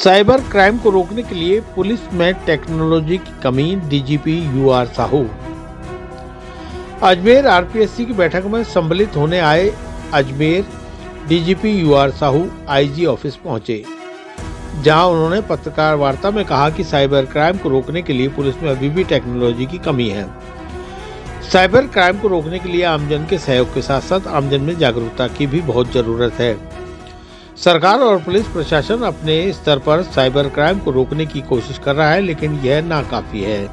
Cyber crime को रोकने के लिए पुलिस में टेक्नोलॉजी की कमी, DGP UR Sahu. Ajmer RPSC की बैठक में सम्मिलित होने आए Ajmer DGP UR Sahu IG office पहुंचे, जहां उन्होंने पत्रकार वार्ता में कहा कि साइबर क्राइम को रोकने के लिए पुलिस में अभी भी टेक्नोलॉजी की कमी है। साइबर क्राइम को रोकने के लिए आमजन के सहयोग के साथ साथ आमजन में जागरूकता की भी बहुत जरूरत है। सरकार और पुलिस प्रशासन अपने स्तर पर साइबर क्राइम को रोकने की कोशिश कर रहा है, लेकिन यह नाकाफी है।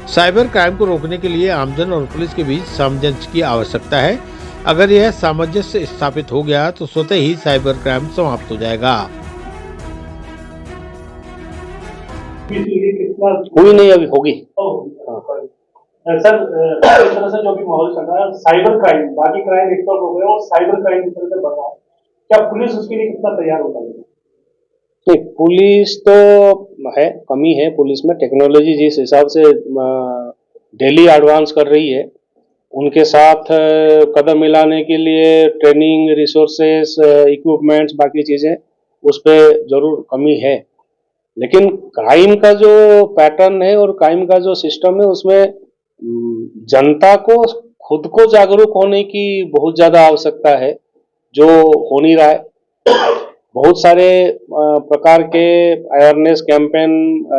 साइबर क्राइम को रोकने के लिए आमजन और पुलिस के बीच सामंजस्य की आवश्यकता है। अगर यह सामंजस्य स्थापित हो गया तो स्वतः ही साइबर क्राइम समाप्त हो जाएगा। हुई नहीं, अभी होगी। सर, इस तरह से जो भी माहौल चल रहा है, साइबर क्राइम, बाकी क्राइम एक तरफ हो गया और साइबर क्राइम की तरह से बढ़ रहा है, क्या पुलिस उसके लिए कितना तैयार होता है? नहीं, पुलिस तो है, कमी है पुलिस में। टेक्नोलॉजी जिस हिसाब से डेली एडवांस कर रही है, उनके साथ कदम मिलाने के लिए ट्रेनिंग, रिसोर्सेस, इक्विपमेंट्स, बाकी चीजें, उस पर जरूर कमी है। लेकिन क्राइम का जो पैटर्न है और क्राइम का जो सिस्टम है, उसमें जनता को खुद को जागरूक होने की बहुत ज्यादा आवश्यकता है, जो हो नहीं रहा है। बहुत सारे प्रकार के अवेयरनेस कैंपेन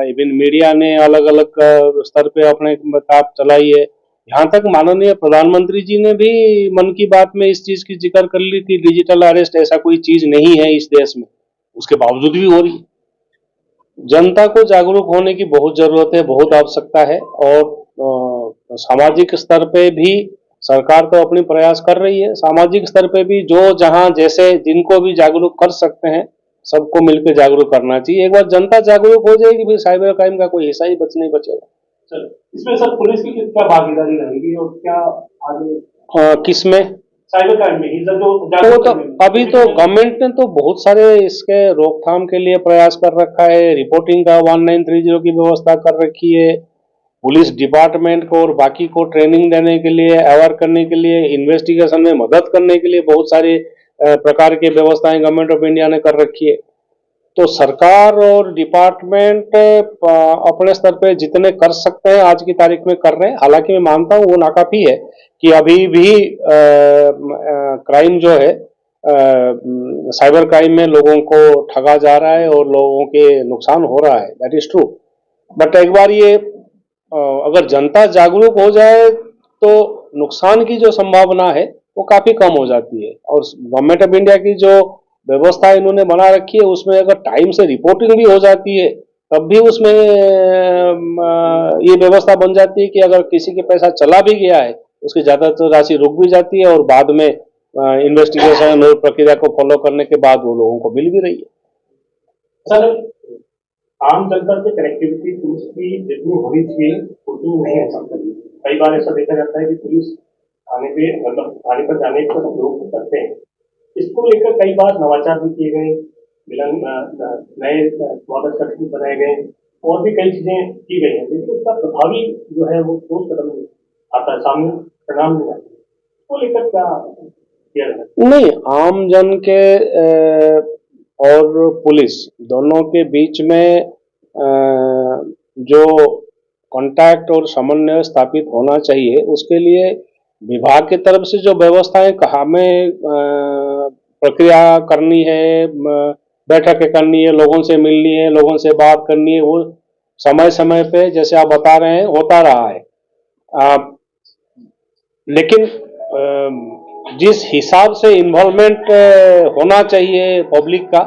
इवन मीडिया ने अलग अलग स्तर पे अपने किताब चलाई है। यहाँ तक माननीय प्रधानमंत्री जी ने भी मन की बात में इस चीज की जिक्र कर ली थी, डिजिटल अरेस्ट ऐसा कोई चीज नहीं है इस देश में, उसके बावजूद भी हो रही है। जनता को जागरूक होने की बहुत जरूरत है, बहुत आवश्यकता है। और सामाजिक स्तर पे भी सरकार तो अपनी प्रयास कर रही है। सामाजिक स्तर पे भी जो जहां जैसे जिनको भी जागरूक कर सकते हैं, सबको मिलकर जागरूक करना चाहिए। एक बार जनता जागरूक हो जाएगी, फिर साइबर क्राइम का कोई हिस्सा ही नहीं बचेगा। सर, इसमें सर पुलिस की क्या भागीदारी रहेगी और क्या आगे किसमें? साइबर क्राइम में ही सर, तो अभी तो गवर्नमेंट ने तो बहुत सारे इसके रोकथाम के लिए प्रयास कर रखा है। रिपोर्टिंग का 1930 की व्यवस्था कर रखी है। पुलिस डिपार्टमेंट को और बाकी को ट्रेनिंग देने के लिए, अवेयर करने के लिए, इन्वेस्टिगेशन में मदद करने के लिए बहुत सारे प्रकार की व्यवस्थाएं गवर्नमेंट ऑफ इंडिया ने कर रखी है। तो सरकार और डिपार्टमेंट अपने स्तर पे जितने कर सकते हैं आज की तारीख में कर रहे हैं। हालांकि मैं मानता हूं वो नाकाफी है कि अभी भी क्राइम जो है, साइबर क्राइम में लोगों को ठगा जा रहा है और लोगों के नुकसान हो रहा है, दैट इज ट्रू। बट एक बार ये अगर जनता जागरूक हो जाए तो नुकसान की जो संभावना है वो काफी कम हो जाती है। और गवर्नमेंट ऑफ इंडिया की जो व्यवस्था इन्होंने बना रखी है, उसमें अगर टाइम से रिपोर्टिंग भी हो जाती है, तब भी उसमें ये व्यवस्था बन जाती है कि अगर किसी के पैसा चला भी गया है, उसकी ज्यादातर राशि रुक भी जाती है और बाद में इन्वेस्टिगेशन और प्रक्रिया को फॉलो करने के बाद वो लोगों को मिल भी रही है। सर, आम जनता से कनेक्टिविटी पुलिस की जितनी होनी चाहिए उतनी नहीं हो सकती। कई बार ऐसा देखा जाता है कि पुलिस थाने पे, मतलब थाने पर जाने पर लोग करते हैं। इसको लेकर कई बार नवाचार भी किए गए, नए स्वागत कक्ष भी बनाए गए और भी कई चीजें की गई हैं, लेकिन उसका प्रभावी जो है वो ठोस कदम आता है, सामने परिणाम नहीं आते। उसको लेकर क्या किया जाए? नहीं, आम जन के और पुलिस दोनों के बीच में जो कांटेक्ट और समन्वय स्थापित होना चाहिए, उसके लिए विभाग की तरफ से जो व्यवस्थाएं हमें प्रक्रिया करनी है, बैठकें करनी है, लोगों से मिलनी है, लोगों से बात करनी है, वो समय समय पे जैसे आप बता रहे हैं होता रहा है। लेकिन जिस हिसाब से इन्वॉल्वमेंट होना चाहिए पब्लिक का,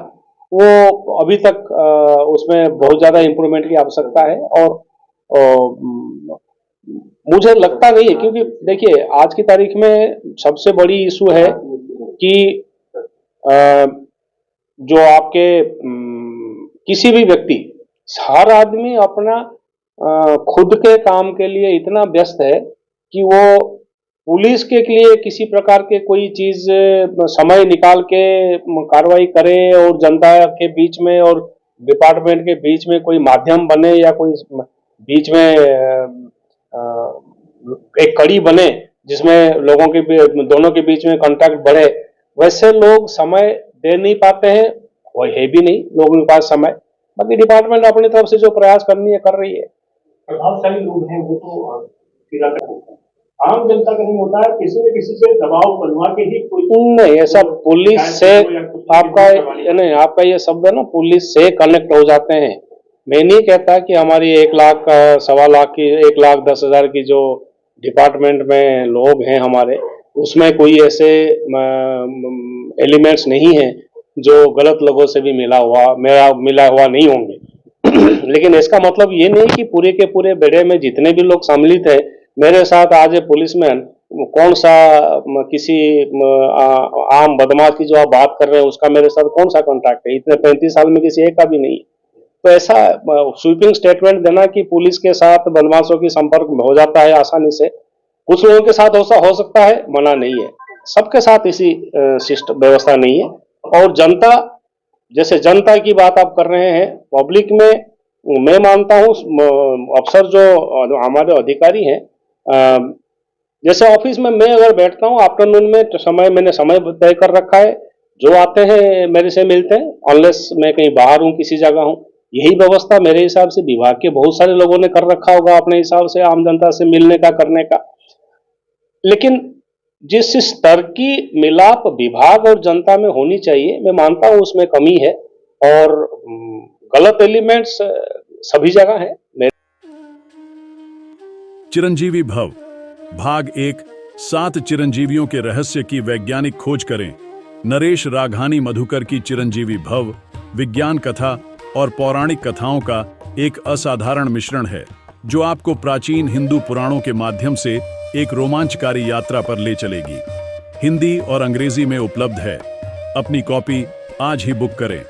वो अभी तक उसमें बहुत ज्यादा इम्प्रूवमेंट की आवश्यकता है। और मुझे लगता नहीं है, क्योंकि देखिए आज की तारीख में सबसे बड़ी इशू है कि जो आपके किसी भी व्यक्ति, हर आदमी अपना खुद के काम के लिए इतना व्यस्त है कि वो पुलिस के लिए किसी प्रकार के कोई चीज समय निकाल के कार्रवाई करे और जनता के बीच में और डिपार्टमेंट के बीच में कोई माध्यम बने या कोई बीच में एक कड़ी बने जिसमें लोगों के दोनों के बीच में कांटेक्ट बढ़े, वैसे लोग समय दे नहीं पाते हैं। कोई है भी नहीं लोगों के पास समय। बाकी डिपार्टमेंट अपनी तरफ से जो प्रयास करनी है कर रही है। प्रभावशाली लोग हैं वो तो सीधा कर सकते हैं, आम जनता का नहीं होता है, किसी न किसी से दबाव बनवा के ही कोई नहीं, ऐसा पुलिस से आपका ये शब्द है ना, पुलिस से कनेक्ट हो जाते हैं। मैं नहीं कहता कि हमारी 1 लाख 1.25 लाख की 1,10,000 की जो डिपार्टमेंट में लोग हैं हमारे, उसमें कोई ऐसे एलिमेंट्स नहीं हैं जो गलत लोगों से भी मिला हुआ नहीं होंगे। लेकिन इसका मतलब ये नहीं कि पूरे के पूरे बेड़े में जितने भी लोग सम्मिलित हैं, मेरे साथ आज पुलिसमैन कौन सा किसी आम बदमाश की जो आप बात कर रहे हैं उसका मेरे साथ कौन सा कॉन्टैक्ट है? इतने 35 साल में किसी एक का भी नहीं। तो ऐसा स्वीपिंग स्टेटमेंट देना कि पुलिस के साथ बदमाशों की संपर्क हो जाता है आसानी से, कुछ लोगों के साथ हो सकता है, मना नहीं है। सबके साथ इसी सिस्टम व्यवस्था नहीं है। और जनता, जैसे जनता की बात आप कर रहे हैं, पब्लिक में मैं मानता हूँ अफसर जो हमारे अधिकारी हैं, जैसे ऑफिस में मैं अगर बैठता हूँ आफ्टरनून में मैंने समय तय कर रखा है, जो आते हैं मेरे से मिलते हैं, अनलेस मैं कहीं बाहर हूँ किसी जगह हूँ। यही व्यवस्था मेरे हिसाब से विभाग के बहुत सारे लोगों ने कर रखा होगा अपने हिसाब से आम जनता से मिलने का, करने का। लेकिन जिस स्तर की मिलाप विभाग और जनता में होनी चाहिए, मैं मानता हूँ उसमें कमी है और गलत एलिमेंट्स सभी जगह है। चिरंजीवी भव भाग 1 7 चिरंजीवियों के रहस्य की वैज्ञानिक खोज करें। नरेश राघानी मधुकर की चिरंजीवी भव विज्ञान कथा और पौराणिक कथाओं का एक असाधारण मिश्रण है जो आपको प्राचीन हिंदू पुराणों के माध्यम से एक रोमांचकारी यात्रा पर ले चलेगी। हिंदी और अंग्रेजी में उपलब्ध है। अपनी कॉपी आज ही बुक करें।